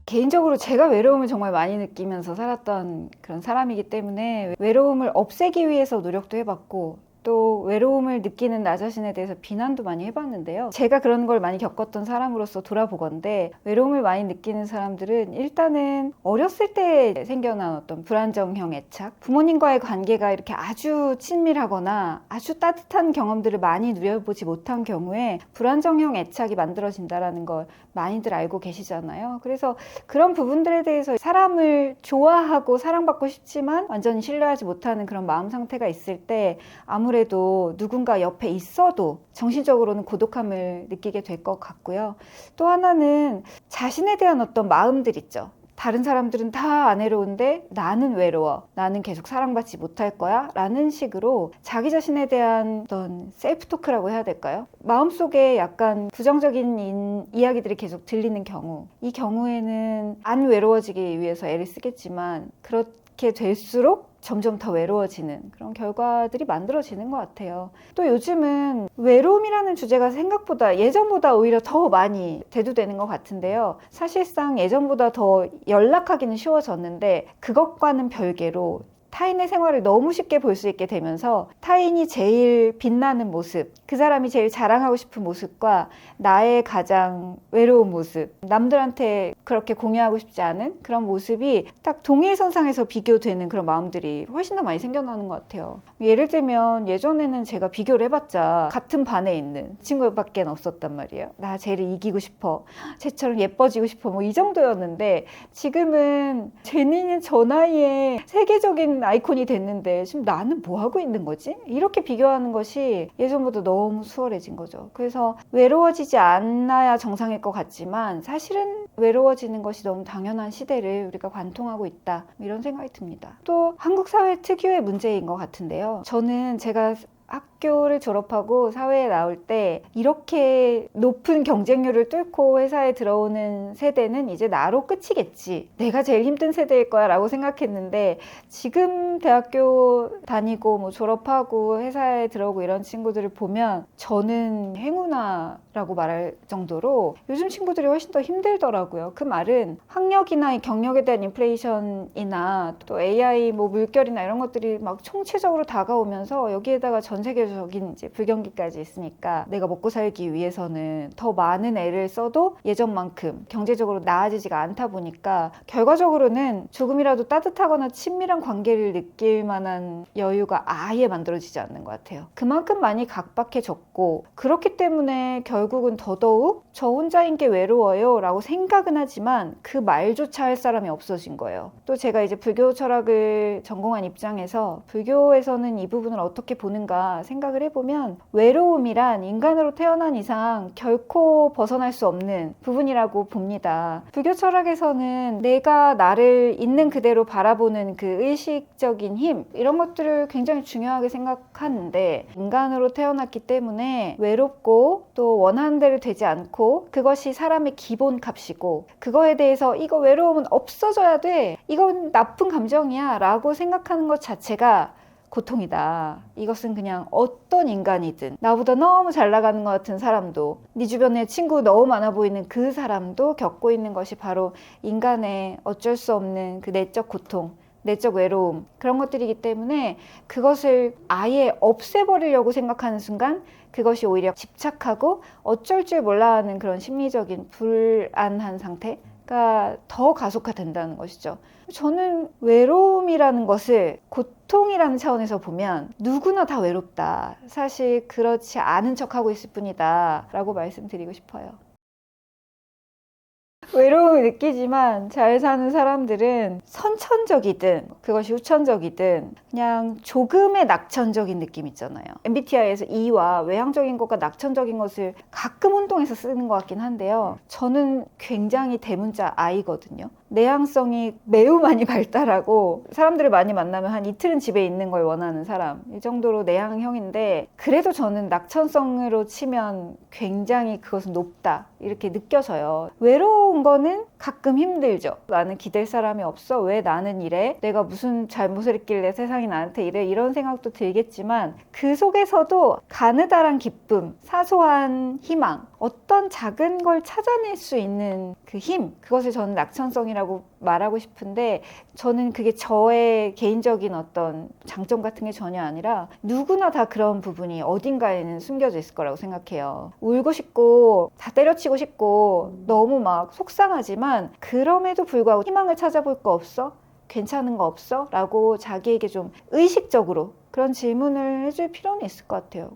개인적으로 제가 외로움을 정말 많이 느끼면서 살았던 그런 사람이기 때문에 외로움을 없애기 위해서 노력도 해봤고, 또 외로움을 느끼는 나 자신에 대해서 비난도 많이 해봤는데요. 제가 그런 걸 많이 겪었던 사람으로서 돌아보건대, 외로움을 많이 느끼는 사람들은 일단은 어렸을 때 생겨난 어떤 불안정형 애착, 부모님과의 관계가 이렇게 아주 친밀하거나 아주 따뜻한 경험들을 많이 누려보지 못한 경우에 불안정형 애착이 만들어진다는 걸 많이들 알고 계시잖아요. 그래서 그런 부분들에 대해서 사람을 좋아하고 사랑받고 싶지만 완전히 신뢰하지 못하는 그런 마음 상태가 있을 때 아무래도 누군가 옆에 있어도 정신적으로는 고독함을 느끼게 될 것 같고요. 또 하나는 자신에 대한 어떤 마음들 있죠. 다른 사람들은 다 안 외로운데 나는 외로워. 나는 계속 사랑받지 못할 거야. 라는 식으로 자기 자신에 대한 어떤 셀프 토크라고 해야 될까요? 마음속에 약간 부정적인 이야기들이 계속 들리는 경우, 이 경우에는 안 외로워지기 위해서 애를 쓰겠지만 그렇게 될수록 점점 더 외로워지는 그런 결과들이 만들어지는 것 같아요. 또 요즘은 외로움이라는 주제가 생각보다 예전보다 오히려 더 많이 대두되는 것 같은데요. 사실상 예전보다 더 연락하기는 쉬워졌는데 그것과는 별개로 타인의 생활을 너무 쉽게 볼 수 있게 되면서 타인이 제일 빛나는 모습, 그 사람이 제일 자랑하고 싶은 모습과 나의 가장 외로운 모습, 남들한테 그렇게 공유하고 싶지 않은 그런 모습이 딱 동일선상에서 비교되는 그런 마음들이 훨씬 더 많이 생겨나는 것 같아요. 예를 들면 예전에는 제가 비교를 해봤자 같은 반에 있는 친구밖에 없었단 말이에요. 나 쟤를 이기고 싶어, 쟤처럼 예뻐지고 싶어, 뭐 이 정도였는데 지금은 쟤는 저 나이에 세계적인 아이콘이 됐는데 지금 나는 뭐 하고 있는 거지? 이렇게 비교하는 것이 예전보다 너무 수월해진 거죠. 그래서 외로워지지 않아야 정상일 것 같지만 사실은 외로워지는 것이 너무 당연한 시대를 우리가 관통하고 있다, 이런 생각이 듭니다. 또 한국 사회 특유의 문제인 것 같은데요. 저는 제가 학교를 졸업하고 사회에 나올 때 이렇게 높은 경쟁률을 뚫고 회사에 들어오는 세대는 이제 나로 끝이겠지, 내가 제일 힘든 세대일 거야 라고 생각했는데 지금 대학교 다니고 뭐 졸업하고 회사에 들어오고 이런 친구들을 보면 저는 행운아라고 말할 정도로 요즘 친구들이 훨씬 더 힘들더라고요. 그 말은 학력이나 경력에 대한 인플레이션이나 또 AI 뭐 물결이나 이런 것들이 막 총체적으로 다가오면서 여기에다가 전 세계적인 이제 불경기까지 있으니까 내가 먹고 살기 위해서는 더 많은 애를 써도 예전만큼 경제적으로 나아지지가 않다 보니까 결과적으로는 조금이라도 따뜻하거나 친밀한 관계를 느낄 만한 여유가 아예 만들어지지 않는 것 같아요. 그만큼 많이 각박해졌고, 그렇기 때문에 결국은 더더욱 저 혼자인 게 외로워요 라고 생각은 하지만 그 말조차 할 사람이 없어진 거예요. 또 제가 이제 불교 철학을 전공한 입장에서 불교에서는 이 부분을 어떻게 보는가 생각을 해보면 외로움이란 인간으로 태어난 이상 결코 벗어날 수 없는 부분이라고 봅니다. 불교 철학에서는 내가 나를 있는 그대로 바라보는 그 의식적인 힘, 이런 것들을 굉장히 중요하게 생각하는데, 인간으로 태어났기 때문에 외롭고 또 원하는 대로 되지 않고 그것이 사람의 기본 값이고, 그거에 대해서 이거 외로움은 없어져야 돼, 이건 나쁜 감정이야 라고 생각하는 것 자체가 고통이다. 이것은 그냥 어떤 인간이든, 나보다 너무 잘 나가는 것 같은 사람도, 네 주변에 친구 너무 많아 보이는 그 사람도 겪고 있는 것이 바로 인간의 어쩔 수 없는 그 내적 고통, 내적 외로움, 그런 것들이기 때문에 그것을 아예 없애버리려고 생각하는 순간 그것이 오히려 집착하고 어쩔 줄 몰라 하는 그런 심리적인 불안한 상태가 더 가속화된다는 것이죠. 저는 외로움이라는 것을 고통이라는 차원에서 보면 누구나 다 외롭다, 사실 그렇지 않은 척하고 있을 뿐이다 라고 말씀드리고 싶어요. 외로움을 느끼지만 잘 사는 사람들은 선천적이든 그것이 후천적이든 그냥 조금의 낙천적인 느낌 있잖아요. MBTI에서 E와 외향적인 것과 낙천적인 것을 가끔 혼동해서 쓰는 것 같긴 한데요. 저는 굉장히 대문자 I거든요. 내향성이 매우 많이 발달하고 사람들을 많이 만나면 한 이틀은 집에 있는 걸 원하는 사람, 이 정도로 내향형인데, 그래도 저는 낙천성으로 치면 굉장히 그것은 높다 이렇게 느껴져요. 외로운 거는 가끔 힘들죠. 나는 기댈 사람이 없어, 왜 나는 이래, 내가 무슨 잘못을 했길래 세상이 나한테 이래, 이런 생각도 들겠지만 그 속에서도 가느다란 기쁨, 사소한 희망, 어떤 작은 걸 찾아낼 수 있는 그 힘, 그것을 저는 낙천성이라고 말하고 싶은데, 저는 그게 저의 개인적인 어떤 장점 같은 게 전혀 아니라 누구나 다 그런 부분이 어딘가에는 숨겨져 있을 거라고 생각해요. 울고 싶고 다 때려치고 싶고 너무 막 속상하지만 그럼에도 불구하고 희망을 찾아볼 거 없어? 괜찮은 거 없어? 라고 자기에게 좀 의식적으로 그런 질문을 해줄 필요는 있을 것 같아요.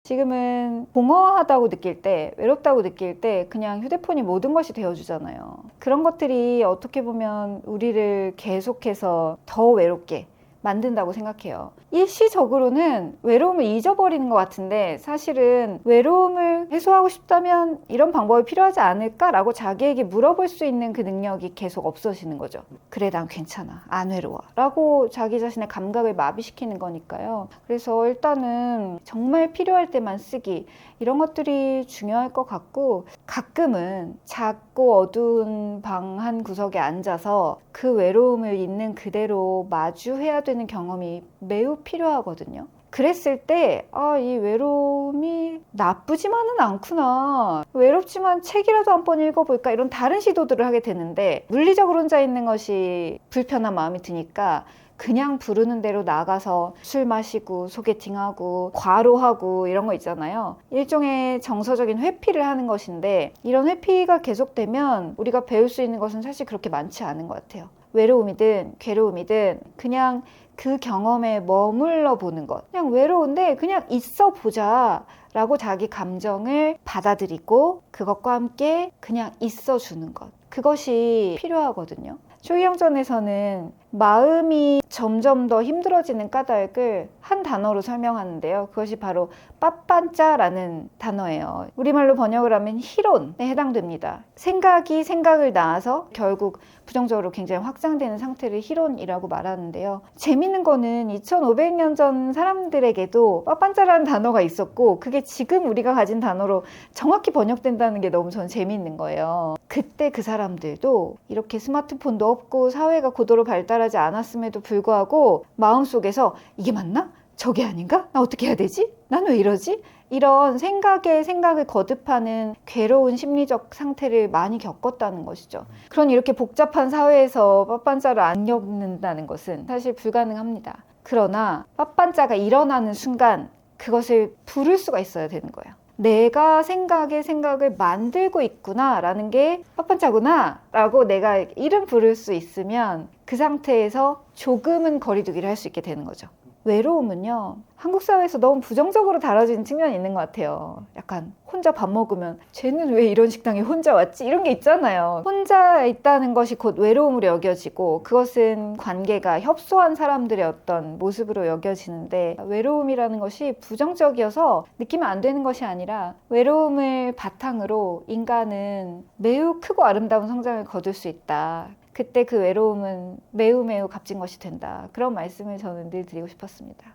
지금은 공허하다고 느낄 때, 외롭다고 느낄 때 그냥 휴대폰이 모든 것이 되어주잖아요. 그런 것들이 어떻게 보면 우리를 계속해서 더 외롭게 만든다고 생각해요. 일시적으로는 외로움을 잊어버리는 것 같은데, 사실은 외로움을 해소하고 싶다면 이런 방법이 필요하지 않을까라고 자기에게 물어볼 수 있는 그 능력이 계속 없어지는 거죠. 그래, 난 괜찮아, 안 외로워 라고 자기 자신의 감각을 마비시키는 거니까요. 그래서 일단은 정말 필요할 때만 쓰기, 이런 것들이 중요할 것 같고, 가끔은 작고 어두운 방 한 구석에 앉아서 그 외로움을 있는 그대로 마주해야 되는 경험이 매우 필요하거든요. 그랬을 때, 이 외로움이 나쁘지만은 않구나. 외롭지만 책이라도 한번 읽어볼까? 이런 다른 시도들을 하게 되는데, 물리적으로 혼자 있는 것이 불편한 마음이 드니까 그냥 부르는 대로 나가서 술 마시고 소개팅하고 과로하고 이런 거 있잖아요. 일종의 정서적인 회피를 하는 것인데, 이런 회피가 계속되면 우리가 배울 수 있는 것은 사실 그렇게 많지 않은 것 같아요. 외로움이든 괴로움이든 그냥 그 경험에 머물러 보는 것. 그냥 외로운데 그냥 있어 보자 라고 자기 감정을 받아들이고 그것과 함께 그냥 있어 주는 것. 그것이 필요하거든요. 초기형전에서는 마음이 점점 더 힘들어지는 까닭을 한 단어로 설명하는데요. 그것이 바로 빠빤짜라는 단어예요. 우리말로 번역을 하면 희론에 해당됩니다. 생각이 생각을 낳아서 결국 부정적으로 굉장히 확장되는 상태를 희론이라고 말하는데요. 재밌는 거는 2500년 전 사람들에게도 빠빤짜라는 단어가 있었고, 그게 지금 우리가 가진 단어로 정확히 번역된다는 게 너무 저는 재밌는 거예요. 그때 그 사람들도 이렇게 스마트폰도 없고 사회가 고도로 발달하지 않았음에도 불구하고 마음속에서 이게 맞나? 저게 아닌가? 나 어떻게 해야 되지? 난 왜 이러지? 이런 생각을 거듭하는 괴로운 심리적 상태를 많이 겪었다는 것이죠. 그런 이렇게 복잡한 사회에서 빠빤짜를 안 겪는다는 것은 사실 불가능합니다. 그러나 빠빤짜가 일어나는 순간 그것을 부를 수가 있어야 되는 거예요. 내가 생각을 만들고 있구나 라는 게 빠빤짜구나 라고 내가 이름 부를 수 있으면 그 상태에서 조금은 거리두기를 할 수 있게 되는 거죠. 외로움은요, 한국 사회에서 너무 부정적으로 다뤄지는 측면이 있는 것 같아요. 약간 혼자 밥 먹으면 쟤는 왜 이런 식당에 혼자 왔지? 이런 게 있잖아요. 혼자 있다는 것이 곧 외로움으로 여겨지고, 그것은 관계가 협소한 사람들의 어떤 모습으로 여겨지는데, 외로움이라는 것이 부정적이어서 느끼면 안 되는 것이 아니라 외로움을 바탕으로 인간은 매우 크고 아름다운 성장을 거둘 수 있다. 그때 그 외로움은 매우 매우 값진 것이 된다. 그런 말씀을 저는 늘 드리고 싶었습니다.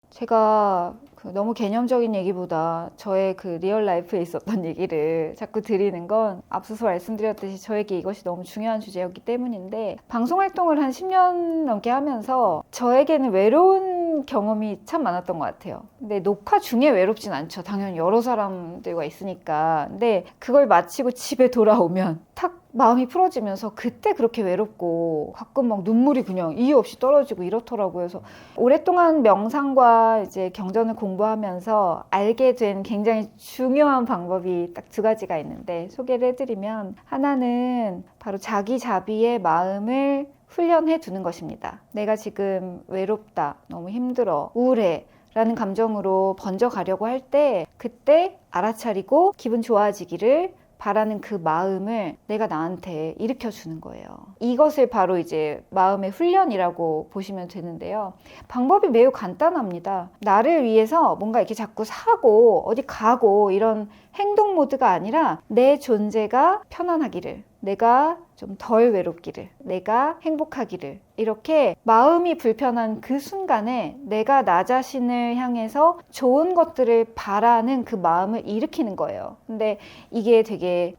제가 너무 개념적인 얘기보다 저의 그 리얼 라이프에 있었던 얘기를 자꾸 드리는 건, 앞서서 말씀드렸듯이 저에게 이것이 너무 중요한 주제였기 때문인데, 방송 활동을 한 10년 넘게 하면서 저에게는 외로운 경험이 참 많았던 것 같아요. 근데 녹화 중에 외롭진 않죠. 당연히 여러 사람들과 있으니까. 근데 그걸 마치고 집에 돌아오면 탁 마음이 풀어지면서 그때 그렇게 외롭고 가끔 막 눈물이 그냥 이유 없이 떨어지고 이렇더라고요. 그래서 오랫동안 명상과 이제 경전을 공부하면서 알게 된 굉장히 중요한 방법이 딱 두 가지가 있는데, 소개를 해드리면, 하나는 바로 자기 자비의 마음을 훈련해 두는 것입니다. 내가 지금 외롭다, 너무 힘들어, 우울해 라는 감정으로 번져가려고 할 때, 그때 알아차리고 기분 좋아지기를 바라는 그 마음을 내가 나한테 일으켜주는 거예요. 이것을 바로 이제 마음의 훈련이라고 보시면 되는데요. 방법이 매우 간단합니다. 나를 위해서 뭔가 이렇게 자꾸 사고 어디 가고 이런 행동 모드가 아니라, 내 존재가 편안하기를, 내가 좀 덜 외롭기를, 내가 행복하기를, 이렇게 마음이 불편한 그 순간에 내가 나 자신을 향해서 좋은 것들을 바라는 그 마음을 일으키는 거예요. 근데 이게 되게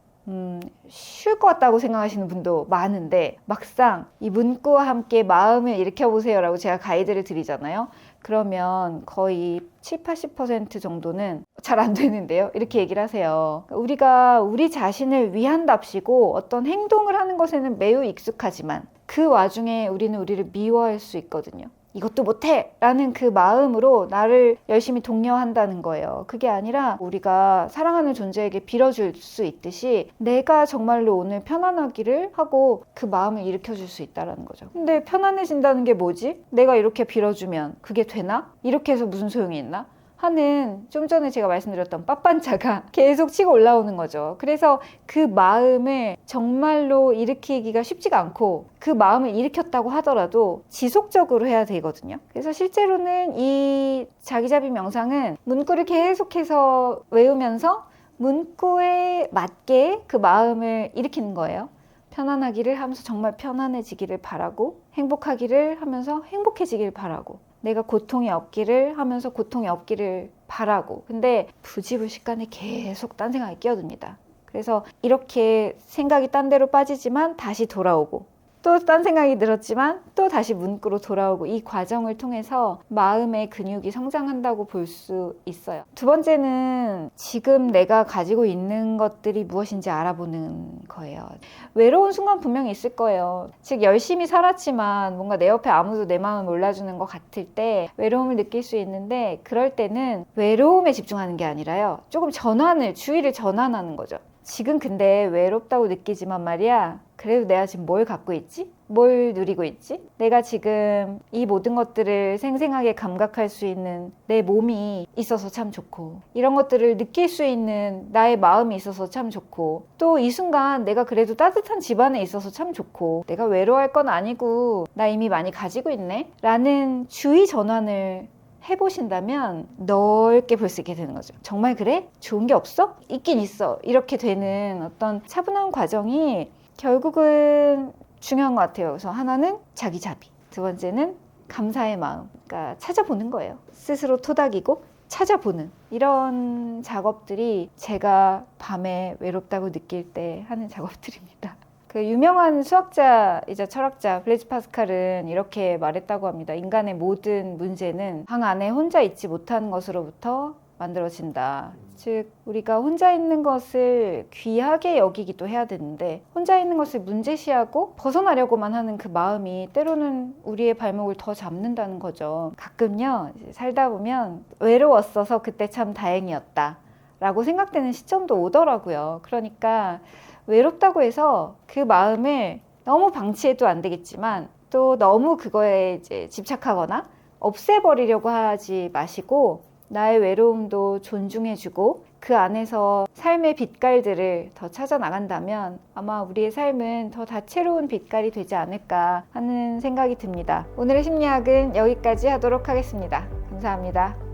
쉬울 것 같다고 생각하시는 분도 많은데, 막상 이 문구와 함께 마음을 일으켜보세요 라고 제가 가이드를 드리잖아요. 그러면 거의 7, 80% 정도는 잘 안 되는데요. 이렇게 얘기를 하세요. 우리가 우리 자신을 위한답시고 어떤 행동을 하는 것에는 매우 익숙하지만 그 와중에 우리는 우리를 미워할 수 있거든요. 이것도 못해! 라는 그 마음으로 나를 열심히 독려한다는 거예요. 그게 아니라 우리가 사랑하는 존재에게 빌어줄 수 있듯이 내가 정말로 오늘 편안하기를 하고 그 마음을 일으켜줄 수 있다는 거죠. 근데 편안해진다는 게 뭐지? 내가 이렇게 빌어주면 그게 되나? 이렇게 해서 무슨 소용이 있나? 하는 좀 전에 제가 말씀드렸던 빠빤자가 계속 치고 올라오는 거죠. 그래서 그 마음을 정말로 일으키기가 쉽지가 않고 그 마음을 일으켰다고 하더라도 지속적으로 해야 되거든요. 그래서 실제로는 이 자기자비 명상은 문구를 계속해서 외우면서 문구에 맞게 그 마음을 일으키는 거예요. 편안하기를 하면서 정말 편안해지기를 바라고, 행복하기를 하면서 행복해지기를 바라고, 내가 고통이 없기를 하면서 고통이 없기를 바라고. 근데 부지불식간에 계속 딴 생각이 끼어듭니다. 그래서 이렇게 생각이 딴 데로 빠지지만 다시 돌아오고, 또 딴 생각이 들었지만 또 다시 문구로 돌아오고, 이 과정을 통해서 마음의 근육이 성장한다고 볼 수 있어요. 두 번째는 지금 내가 가지고 있는 것들이 무엇인지 알아보는 거예요. 외로운 순간 분명히 있을 거예요. 즉 열심히 살았지만 뭔가 내 옆에 아무도 내 마음을 몰라주는 것 같을 때 외로움을 느낄 수 있는데, 그럴 때는 외로움에 집중하는 게 아니라요, 조금 주의를 전환하는 거죠. 지금 근데 외롭다고 느끼지만 말이야, 그래도 내가 지금 뭘 갖고 있지? 뭘 누리고 있지? 내가 지금 이 모든 것들을 생생하게 감각할 수 있는 내 몸이 있어서 참 좋고, 이런 것들을 느낄 수 있는 나의 마음이 있어서 참 좋고, 또 이 순간 내가 그래도 따뜻한 집안에 있어서 참 좋고, 내가 외로워할 건 아니고 나 이미 많이 가지고 있네? 라는 주의 전환을 해보신다면 넓게 볼 수 있게 되는 거죠. 정말 그래? 좋은 게 없어? 있긴 있어. 이렇게 되는 어떤 차분한 과정이 결국은 중요한 것 같아요. 그래서 하나는 자기자비, 두 번째는 감사의 마음. 그러니까 찾아보는 거예요. 스스로 토닥이고 찾아보는 이런 작업들이 제가 밤에 외롭다고 느낄 때 하는 작업들입니다. 그 유명한 수학자이자 철학자 블레즈 파스칼은 이렇게 말했다고 합니다. 인간의 모든 문제는 방 안에 혼자 있지 못한 것으로부터 만들어진다. 즉 우리가 혼자 있는 것을 귀하게 여기기도 해야 되는데, 혼자 있는 것을 문제시하고 벗어나려고만 하는 그 마음이 때로는 우리의 발목을 더 잡는다는 거죠. 가끔요, 살다 보면 외로웠어서 그때 참 다행이었다 라고 생각되는 시점도 오더라고요. 그러니까 외롭다고 해서 그 마음을 너무 방치해도 안 되겠지만, 또 너무 그거에 이제 집착하거나 없애버리려고 하지 마시고, 나의 외로움도 존중해주고 그 안에서 삶의 빛깔들을 더 찾아 나간다면 아마 우리의 삶은 더 다채로운 빛깔이 되지 않을까 하는 생각이 듭니다. 오늘의 심리학은 여기까지 하도록 하겠습니다. 감사합니다.